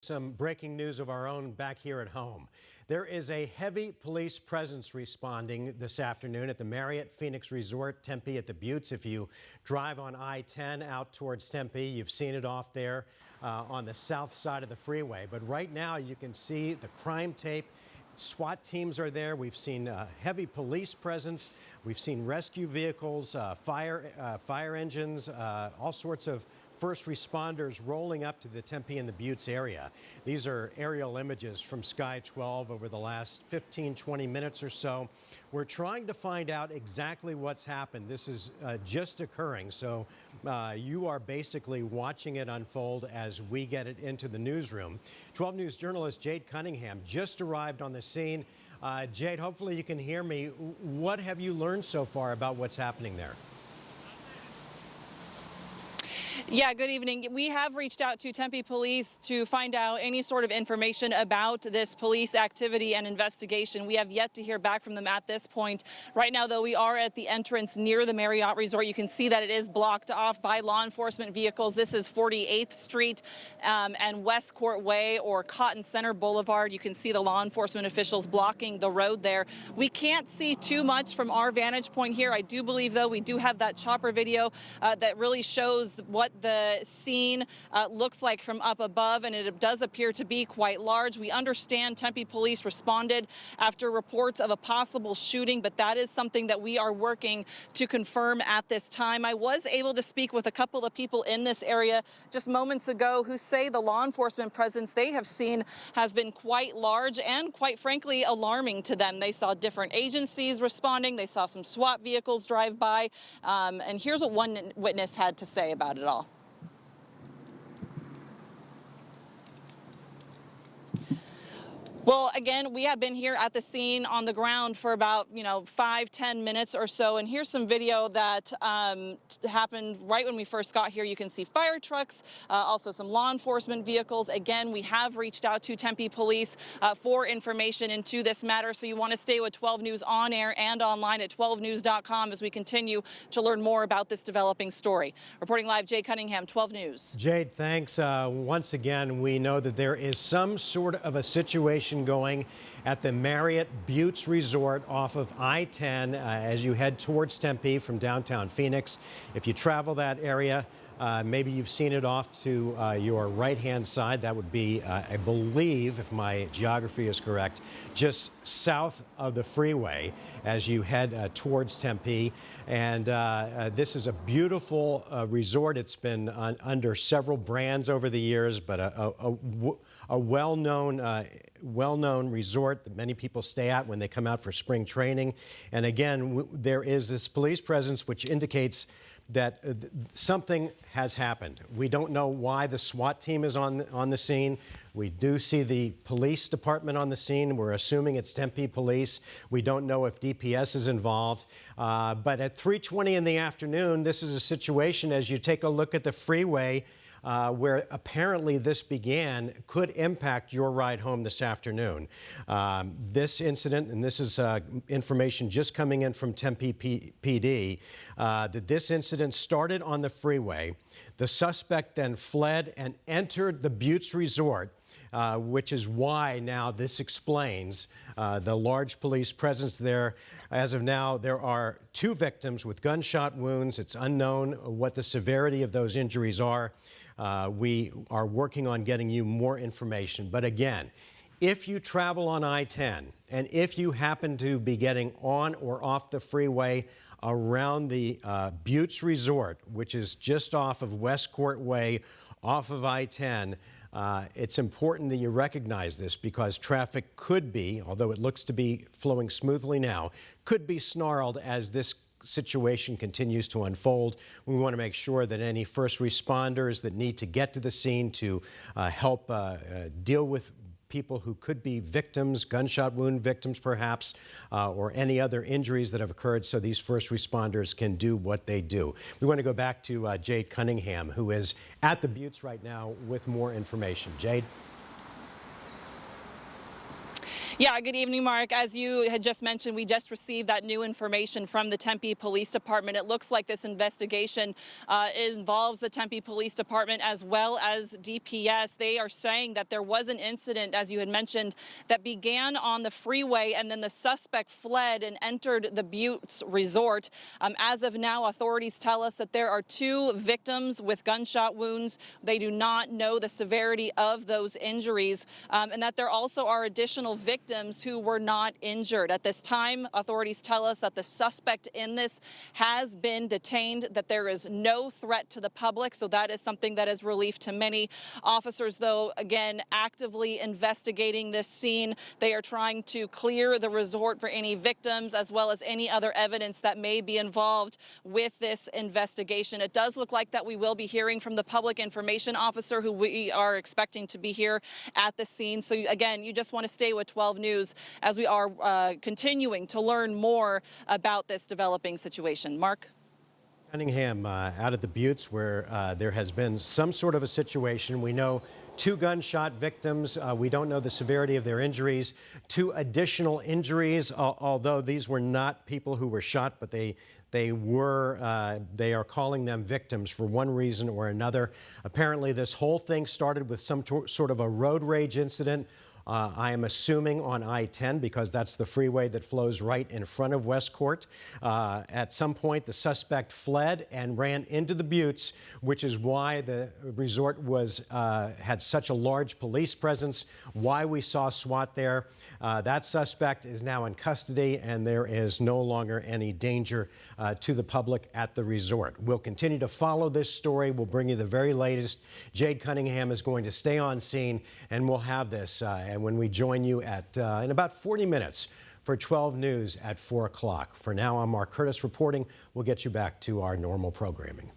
Some breaking news of our own back here at home. There is a heavy police presence responding this afternoon at the Marriott Phoenix Resort, Tempe at the Buttes. If you drive on I-10 out towards Tempe, you've seen it off there on the south side of the freeway. But right now you can see the crime tape. SWAT teams are there. We've seen heavy police presence. We've seen rescue vehicles, fire engines, all sorts of first responders rolling up to the Tempe and the Buttes area. These are aerial images from Sky 12 over the last 15-20 minutes or so. We're trying to find out exactly what's happened. This is just occurring, so you are basically watching it unfold as we get it into the newsroom. 12 News journalist Jade Cunningham just arrived on the scene. Jade, hopefully you can hear me. What have you learned so far about what's happening there? Yeah, good evening. We have reached out to Tempe Police to find out any sort of information about this police activity and investigation. We have yet to hear back from them at this point. Right now, though, we are at the entrance near the Marriott Resort. You can see that it is blocked off by law enforcement vehicles. This is 48th Street and West Court Way or Cotton Center Boulevard. You can see the law enforcement officials blocking the road there. We can't see too much from our vantage point here. I do believe, though, we do have that chopper video that really shows what the scene looks like from up above, and it does appear to be quite large. We understand Tempe Police responded after reports of a possible shooting, but that is something that we are working to confirm at this time. I was able to speak with a couple of people in this area just moments ago who say the law enforcement presence they have seen has been quite large and, quite frankly, alarming to them. They saw different agencies responding. They saw some SWAT vehicles drive by. And here's what one witness had to say about it all. Well, again, we have been here at the scene on the ground for about, 5-10 minutes or so. And here's some video that happened right when we first got here. You can see fire trucks, also some law enforcement vehicles. Again, we have reached out to Tempe Police for information into this matter. So you want to stay with 12 News on air and online at 12news.com as we continue to learn more about this developing story. Reporting live, Jade Cunningham, 12 News. Jade, thanks. Once again, we know that there is some sort of a situation going at the Marriott Buttes Resort off of I-10 as you head towards Tempe from downtown Phoenix. If you travel that area, maybe you've seen it off to your right-hand side. That would be, I believe, if my geography is correct, just south of the freeway as you head towards Tempe. And this is a beautiful resort. It's been under several brands over the years, but a well-known resort that many people stay at when they come out for spring training. And again, there is this police presence which indicates that something has happened. We don't know why the SWAT team is on the scene. We do see the police department on the scene. We're assuming it's Tempe Police. We don't know if DPS is involved. But at 3:20 in the afternoon, this is a situation as you take a look at the freeway where apparently this began, could impact your ride home this afternoon. This incident, and this is information just coming in from Tempe PD, that this incident started on the freeway. The suspect then fled and entered the Buttes Resort, which is why now this explains the large police presence there. As of now, there are 2 victims with gunshot wounds. It's unknown what the severity of those injuries are. We are working on getting you more information. But again, if you travel on I-10 and if you happen to be getting on or off the freeway around the Buttes Resort, which is just off of West Court Way, off of I-10, it's important that you recognize this because traffic could be, although it looks to be flowing smoothly now, could be snarled as this situation continues to unfold. We want to make sure that any first responders that need to get to the scene to help deal with people who could be victims, gunshot wound victims perhaps, or any other injuries that have occurred so these first responders can do what they do. We want to go back to Jade Cunningham, who is at the Buttes right now with more information. Jade? Yeah, good evening, Mark. As you had just mentioned, we just received that new information from the Tempe Police Department. It looks like this investigation involves the Tempe Police Department as well as DPS. They are saying that there was an incident, as you had mentioned, that began on the freeway, and then the suspect fled and entered the Buttes Resort. As of now, authorities tell us that there are 2 victims with gunshot wounds. They do not know the severity of those injuries, and that there also are additional victims who were not injured. At this time, authorities tell us that the suspect in this has been detained, that there is no threat to the public, so that is something that is relief to many. Officers, though, again, actively investigating this scene. They are trying to clear the resort for any victims as well as any other evidence that may be involved with this investigation. It does look like that we will be hearing from the public information officer, who we are expecting to be here at the scene. So again, you just want to stay with 12 News as we are continuing to learn more about this developing situation. Mark? Cunningham, out at the Buttes, where there has been some sort of a situation. We know 2 gunshot victims. We don't know the severity of their injuries. 2 additional injuries, although these were not people who were shot, but they are calling them victims for one reason or another. Apparently, this whole thing started with some sort of a road rage incident. I am assuming on I-10, because that's the freeway that flows right in front of West Court. At some point, the suspect fled and ran into the Buttes, which is why the resort had such a large police presence, why we saw SWAT there. That suspect is now in custody, and there is no longer any danger to the public at the resort. We'll continue to follow this story. We'll bring you the very latest. Jade Cunningham is going to stay on scene, and we'll have this and when we join you in about 40 minutes for 12 News at 4 o'clock. For now, I'm Mark Curtis reporting. We'll get you back to our normal programming.